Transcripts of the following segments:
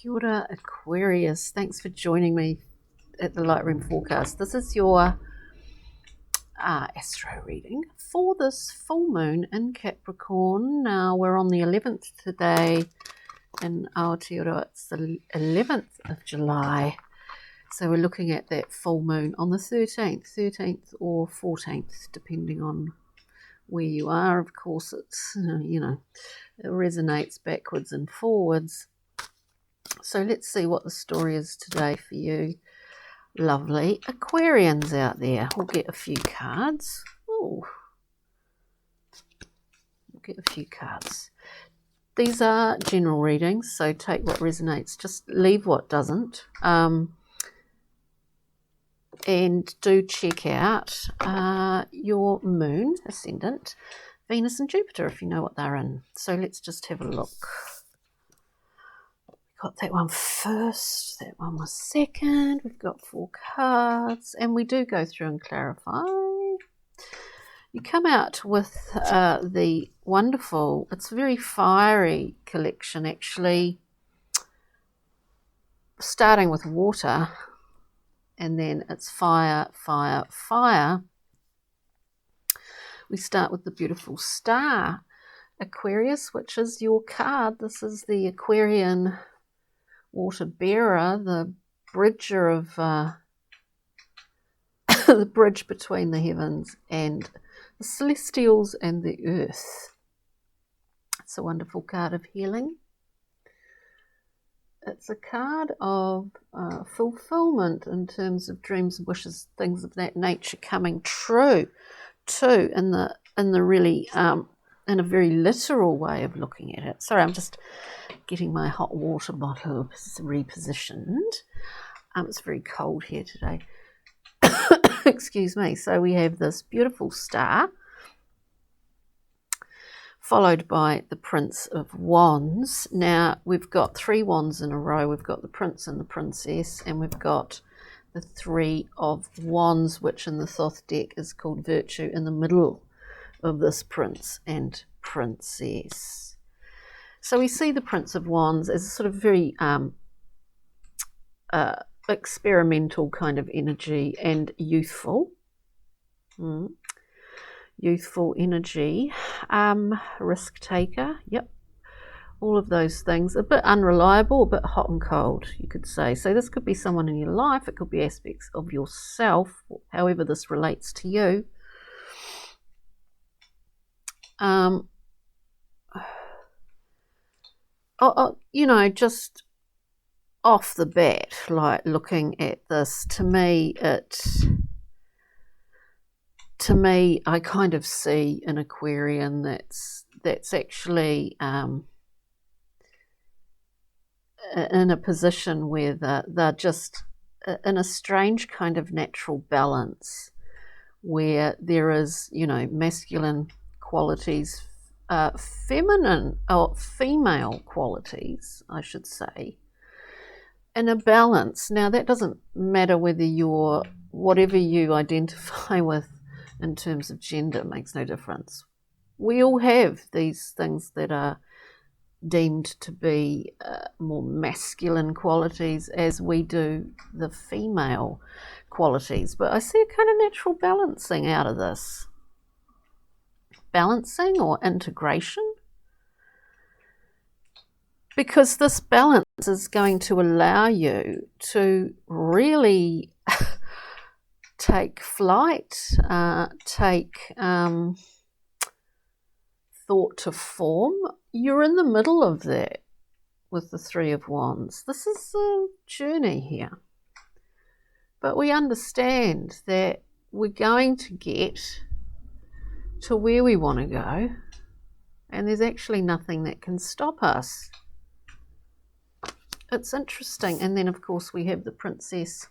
Kia ora, Aquarius. Thanks for joining me at the Lightroom Forecast. This is your astro reading for this full moon in Capricorn. Now we're on the 11th today in Aotearoa. It's the 11th of July. So we're looking at that full moon on the 13th or 14th, depending on where you are. Of course, it's, it resonates backwards and forwards. So let's see what the story is today for you lovely Aquarians out there. We'll get a few cards. Ooh. We'll get a few cards. These are general readings, so take what resonates, just leave what doesn't. And do check out your moon, ascendant, Venus and Jupiter if you know what they're in. So let's just have a look. Got that one first, that one was second. We've got 4 cards, and we do go through and clarify. You come out with the wonderful, it's a very fiery collection actually, starting with water, and then it's fire, fire, fire. We start with the beautiful star, Aquarius, which is your card. This is the Aquarian water bearer, the bridger of the bridge between the heavens and the celestials and the earth. It's a wonderful card of healing. It's a card of fulfillment in terms of dreams and wishes, things of that nature coming true too, in the really in a very literal way of looking at it. Sorry, I'm just getting my hot water bottle repositioned. It's very cold here today. Excuse me. So we have this beautiful star, followed by the Prince of Wands. Now, we've got 3 wands in a row. We've got the Prince and the Princess, and we've got the 3 of Wands, which in the Thoth deck is called Virtue, in the middle of this Prince and Princess. So we see the Prince of Wands as a sort of very experimental kind of energy and youthful. Youthful energy, risk taker, yep, all of those things. A bit unreliable, a bit hot and cold, you could say. So this could be someone in your life, it could be aspects of yourself, however this relates to you. Just off the bat, like looking at this, to me, I kind of see an Aquarian that's actually in a position where they're just in a strange kind of natural balance, where there is, masculine qualities, feminine or female qualities, I should say, in a balance. Now, that doesn't matter whether you're whatever you identify with in terms of gender, makes no difference. We all have these things that are deemed to be more masculine qualities, as we do the female qualities. But I see a kind of natural balancing out of this. Balancing or integration. Because this balance is going to allow you to really take flight, take thought to form. You're in the middle of that with the 3 of Wands. This is a journey here. But we understand that we're going to get to where we want to go, and there's actually nothing that can stop us. It's interesting. And then, of course, we have the Princess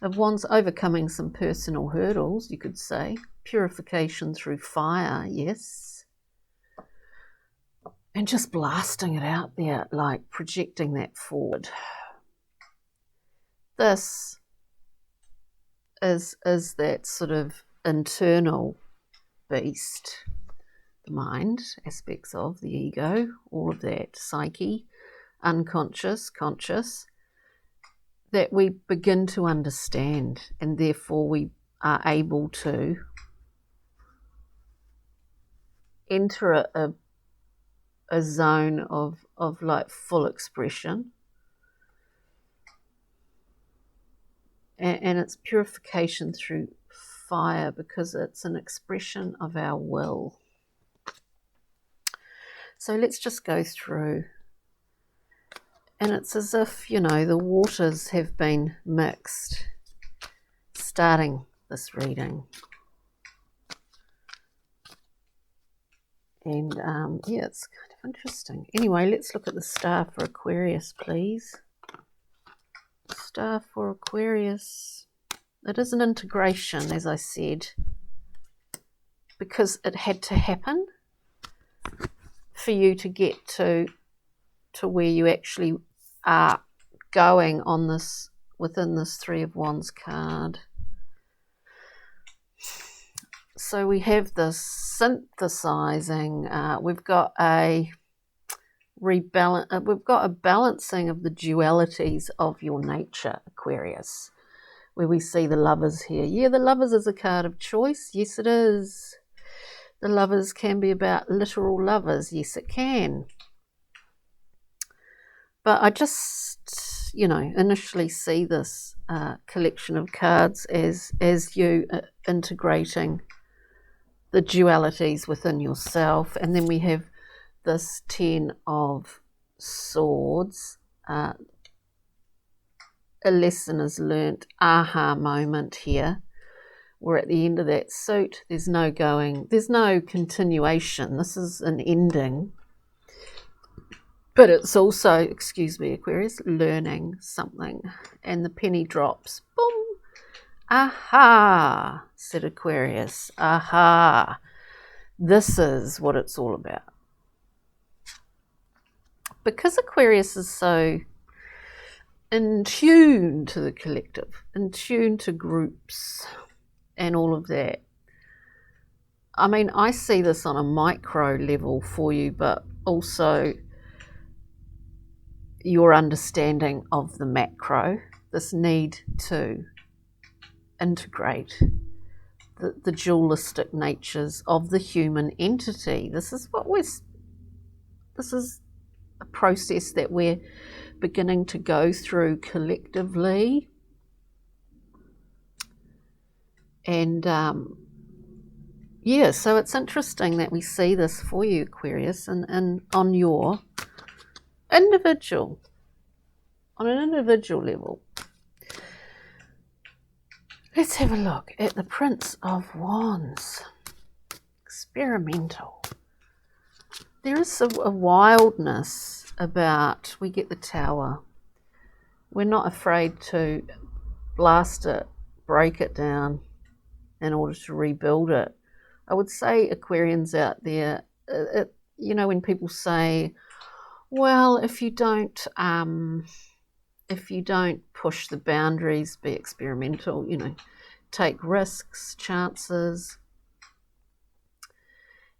of Wands, overcoming some personal hurdles, you could say. Purification through fire, yes. And just blasting it out there, like projecting that forward. This is that sort of internal beast, the mind, aspects of the ego, all of that, psyche, unconscious, conscious, that we begin to understand, and therefore we are able to enter a zone of like full expression. And it's purification through fire, because it's an expression of our will. So let's just go through. And it's as if, you know, the waters have been mixed, starting this reading. And yeah, it's kind of interesting. Anyway, let's look at the star for Aquarius, please. Star for Aquarius. It is an integration, as I said, because it had to happen for you to get to where you actually are going on this, within this Three of Wands card. So we have this synthesizing. We've got a balancing of the dualities of your nature, Aquarius, where we see the Lovers here. Yeah, the Lovers is a card of choice. Yes, it is. The Lovers can be about literal lovers. Yes, it can. But I just, you know, initially see this collection of cards as you integrating the dualities within yourself. And then we have this 10 of Swords. A lesson is learnt, aha moment here. We're at the end of that suit. There's no continuation. This is an ending. But it's also, excuse me, Aquarius, learning something. And the penny drops. Boom. Aha, said Aquarius. Aha. This is what it's all about. Because Aquarius is so in tune to the collective, in tune to groups and all of that. I mean, I see this on a micro level for you, but also your understanding of the macro, this need to integrate the dualistic natures of the human entity. This is a process that we're beginning to go through collectively. And yeah, so it's interesting that we see this for you, Aquarius, and on your individual, on an individual level. Let's have a look at the Prince of Wands. Experimental. There is a wildness about, we get the Tower. We're not afraid to blast it, break it down in order to rebuild it. I would say, Aquarians out there, you know, when people say, well, if you don't push the boundaries, be experimental, you know, take risks, chances,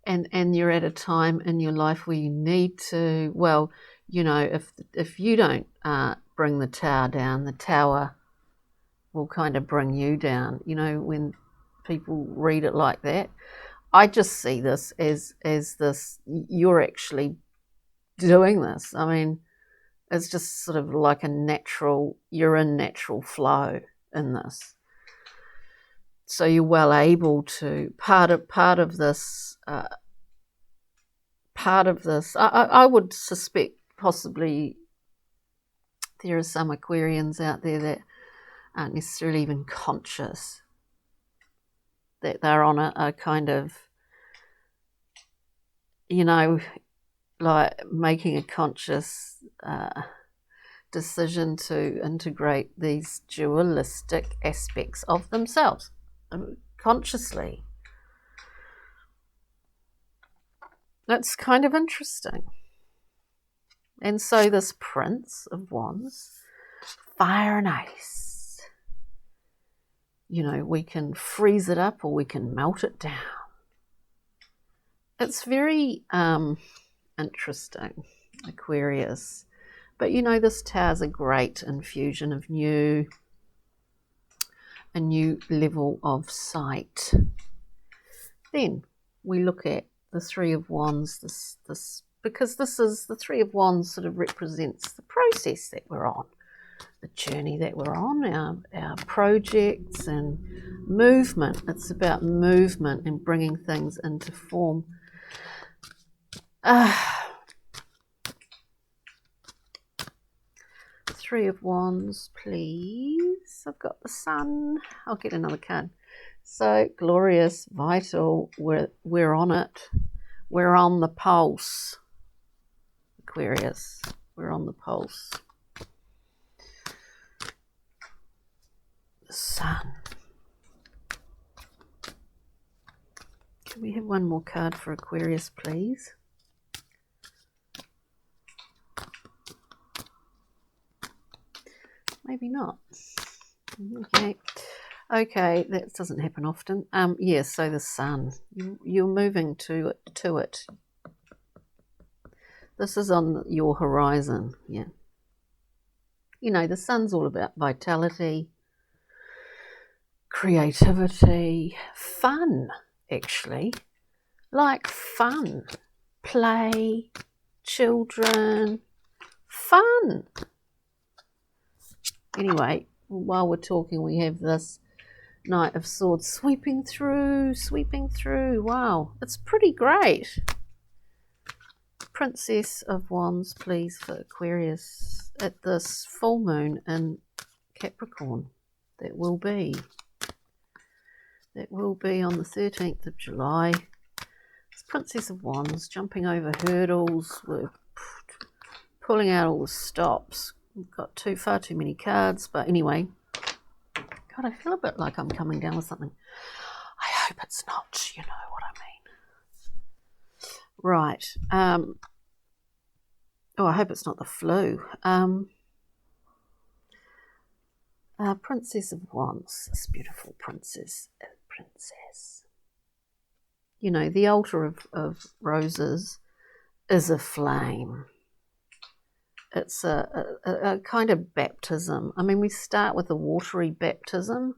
and you're at a time in your life where you need to, well, you know, if you don't bring the tower down, the tower will kind of bring you down. You know, when people read it like that, I just see this as this, you're actually doing this. I mean, it's just sort of like a natural, you're in natural flow in this. So you're well able to, part of this, I would suspect possibly there are some Aquarians out there that aren't necessarily even conscious that they're on a kind of, you know, like making a conscious decision to integrate these dualistic aspects of themselves consciously. That's kind of interesting. And so this Prince of Wands, fire and ice. You know, we can freeze it up or we can melt it down. It's very interesting, Aquarius. But you know, this Tower is a great infusion of a new level of sight. Then we look at the Three of Wands, because the Three of Wands sort of represents the process that we're on, the journey that we're on, our projects and movement. It's about movement and bringing things into form. Three of Wands, please. I've got the Sun. I'll get another card. So glorious, vital. We're on it. We're on the pulse. Aquarius, we're on the pulse. The Sun. Can we have one more card for Aquarius, please? Maybe not. Okay, that doesn't happen often. Yes, so the Sun. You're moving to it. This is on your horizon, yeah. You know, the Sun's all about vitality, creativity, fun, actually. Like fun, play, children, fun. Anyway, while we're talking, we have this Knight of Swords sweeping through. Wow, it's pretty great. Princess of Wands, please, for Aquarius at this full moon in Capricorn. That will be on the 13th of July. It's Princess of Wands, jumping over hurdles. We're pulling out all the stops. We've got far too many cards, but anyway. God, I feel a bit like I'm coming down with something. I hope it's not, you know what I mean. Right. Oh, I hope it's not the flu. Princess of Wands, this beautiful princess. You know, the altar of roses is a flame. It's a kind of baptism. I mean, we start with a watery baptism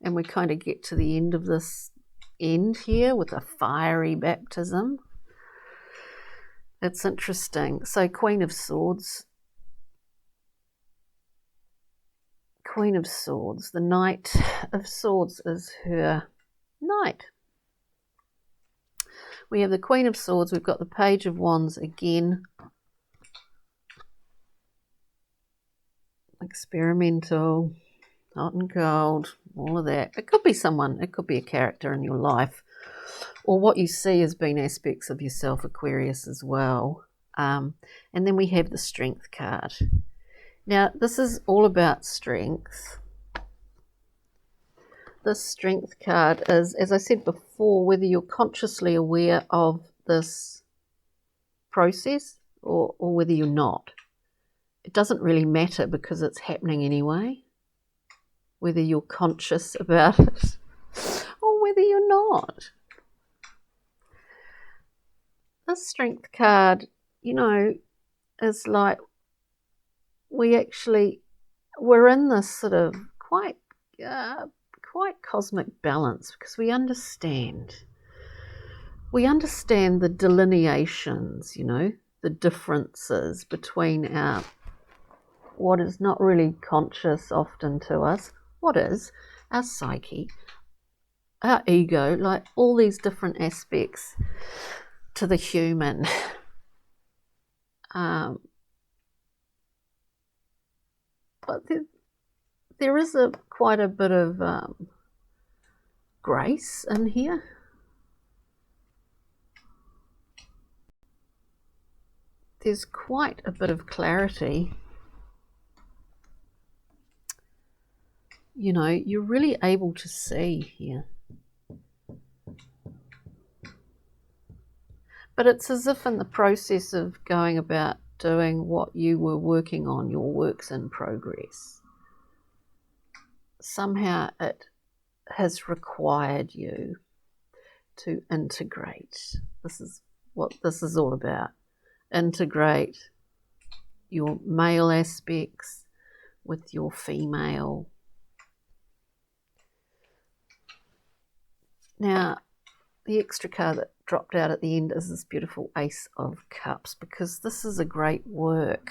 and we kind of get to the end of this end here with a fiery baptism. It's interesting. So Queen of Swords. The Knight of Swords is her knight. We have the Queen of Swords. We've got the Page of Wands again. Experimental, hot and cold, all of that. It could be someone, it could be a character in your life, or what you see as being aspects of yourself, Aquarius, as well. And then we have the Strength card. Now, this is all about strength. This Strength card is, as I said before, whether you're consciously aware of this process or whether you're not. It doesn't really matter because it's happening anyway, whether you're conscious about it or whether you're not. This Strength card, you know, is like we're in this sort of quite cosmic balance because we understand the delineations, you know, the differences between our what is not really conscious often to us, what is our psyche, our ego, like all these different aspects to the human. But there is quite a bit of grace in here. There's quite a bit of clarity. You know, you're really able to see here. But it's as if in the process of going about doing what you were working on, your works in progress, somehow it has required you to integrate. This is what this is all about. Integrate your male aspects with your female. Now, the extra card that dropped out at the end is this beautiful Ace of Cups, because this is a great work.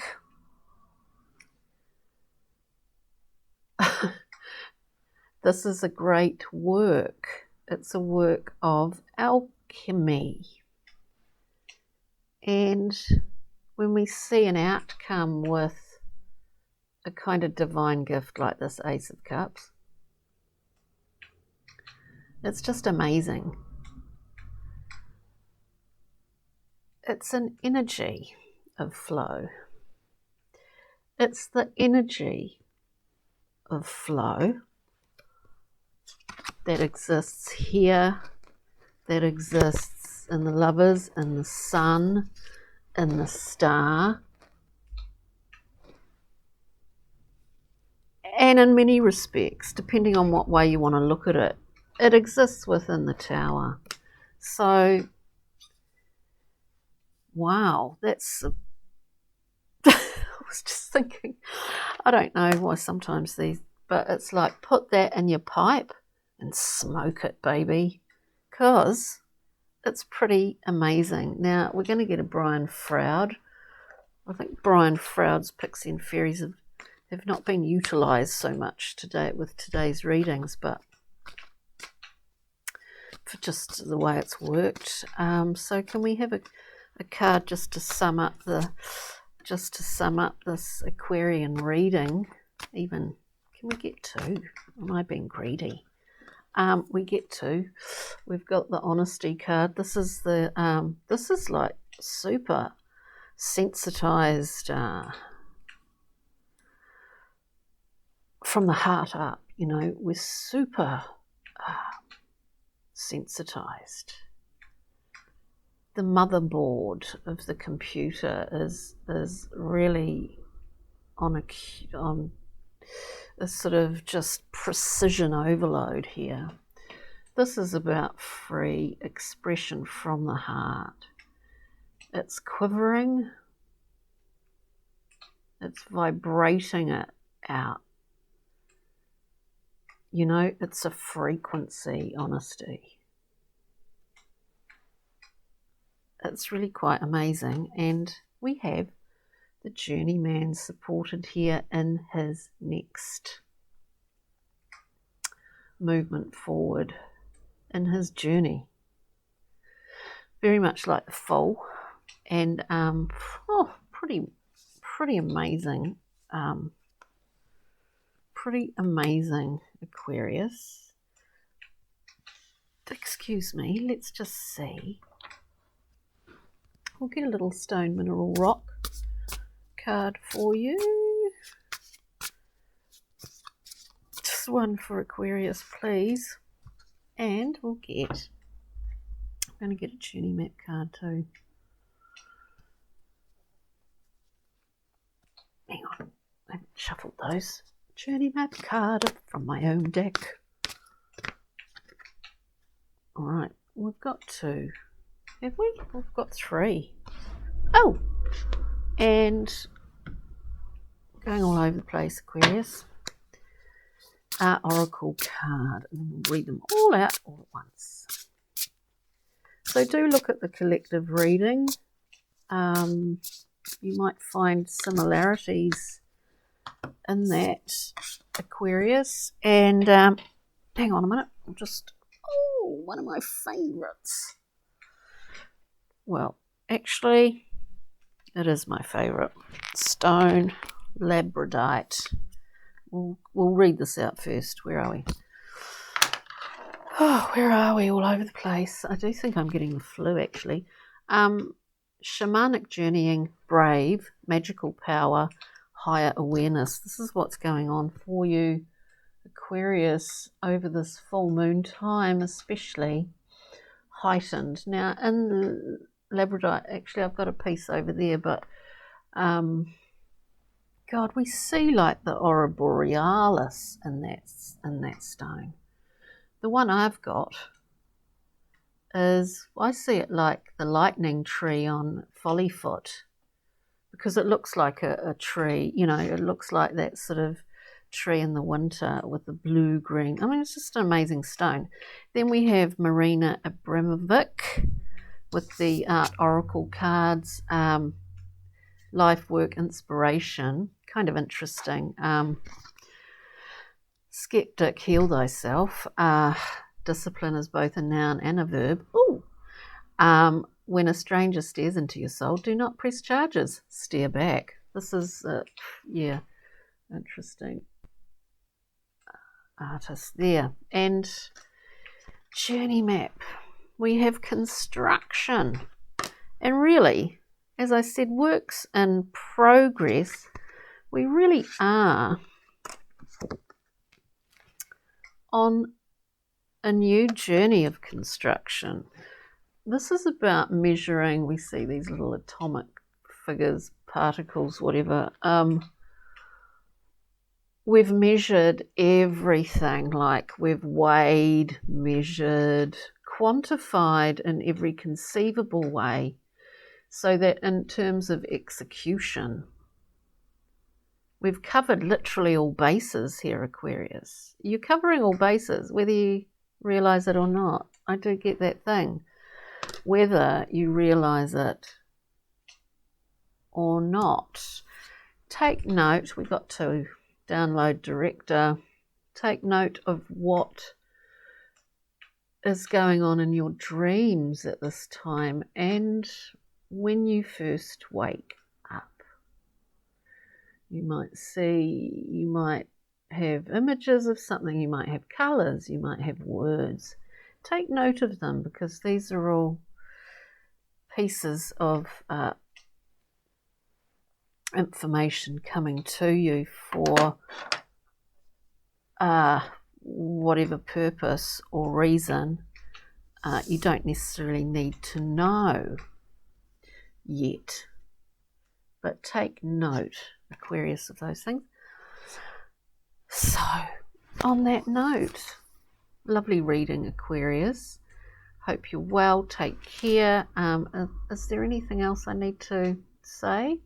This is a great work. It's a work of alchemy. And when we see an outcome with a kind of divine gift like this Ace of Cups, it's just amazing. It's an energy of flow. It's the energy of flow that exists here, that exists in the lovers, in the sun, in the star, and in many respects, depending on what way you want to look at it, it exists within the tower. So, wow, that's I was just thinking, I don't know why sometimes these, but it's like, put that in your pipe and smoke it, baby, because it's pretty amazing. Now, we're going to get a Brian Froud. I think Brian Froud's Pixie and Fairies have not been utilised so much today with today's readings, but for just the way it's worked. So can we have a card just to sum up this Aquarian reading? Even, can we get two? Am I being greedy? We get two. We've got the Honesty card. This is like super sensitized from the heart up. You know, we're super sensitized. The motherboard of the computer is really on a sort of just precision overload here. This is about free expression from the heart. It's quivering. It's vibrating it out. You know, it's a frequency, honesty. It's really quite amazing. And we have the journeyman supported here in his next movement forward in his journey. Very much like the Fool, and pretty amazing. Pretty amazing, Aquarius. Excuse me, let's just see. We'll get a little stone mineral rock card for you. Just one for Aquarius, please. And we'll get, I'm going to get a tuning map card too. Hang on, I haven't shuffled those. Journey map card from my own deck. Alright, we've got two. Have we? We've got three. Oh! And going all over the place, Aquarius. Our Oracle card. And we'll read them all out all at once. So do look at the collective reading. You might find similarities in that, Aquarius. And hang on a minute, I'll just, one of my favourites. Well, actually, it is my favourite. Stone labradorite. We'll read this out first. Where are we? Oh, where are we? All over the place. I do think I'm getting the flu, actually. Shamanic journeying, brave, magical power, higher awareness. This is what's going on for you, Aquarius, over this full moon time, especially heightened. Now, in labradorite, actually, I've got a piece over there, but God, we see like the aurora borealis in that stone. The one I've got is, I see it like the lightning tree on Follyfoot, because it looks like a tree, you know, it looks like that sort of tree in the winter with the blue-green. I mean, it's just an amazing stone. Then we have Marina Abramovic with the Art Oracle cards, life, work, inspiration, kind of interesting. Skeptic, heal thyself. Discipline is both a noun and a verb. Ooh. When a stranger stares into your soul, do not press charges. Stare back. This is, yeah, interesting. Artist there. And journey map. We have construction. And really, as I said, works in progress. We really are on a new journey of construction. This is about measuring. We see these little atomic figures, particles, whatever. We've measured everything, like we've weighed, measured, quantified in every conceivable way, so that in terms of execution, we've covered literally all bases here, Aquarius. You're covering all bases, whether you realise it or not. I do get that thing. Whether you realise it or not. Take note, we've got to download director. Take note of what is going on in your dreams at this time and when you first wake up. You might see, you might have images of something, you might have colours, you might have words. Take note of them, because these are all pieces of information coming to you for whatever purpose or reason. You don't necessarily need to know yet, but take note, Aquarius, of those things. So, on that note, lovely reading, Aquarius. Hope you're well. Take care. Is there anything else I need to say?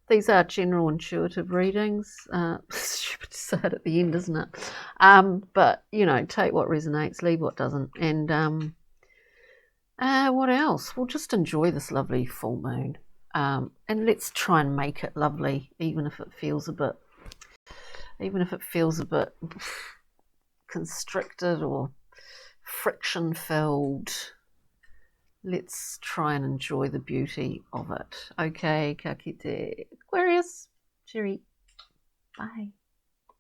These are general intuitive readings. Stupid to say it at the end, isn't it? But, you know, take what resonates, leave what doesn't. And what else? We'll just enjoy this lovely full moon. And let's try and make it lovely, even if it feels a bit constricted or friction-filled. Let's try and enjoy the beauty of it. Okay, ka kite. Aquarius, cheery. Bye.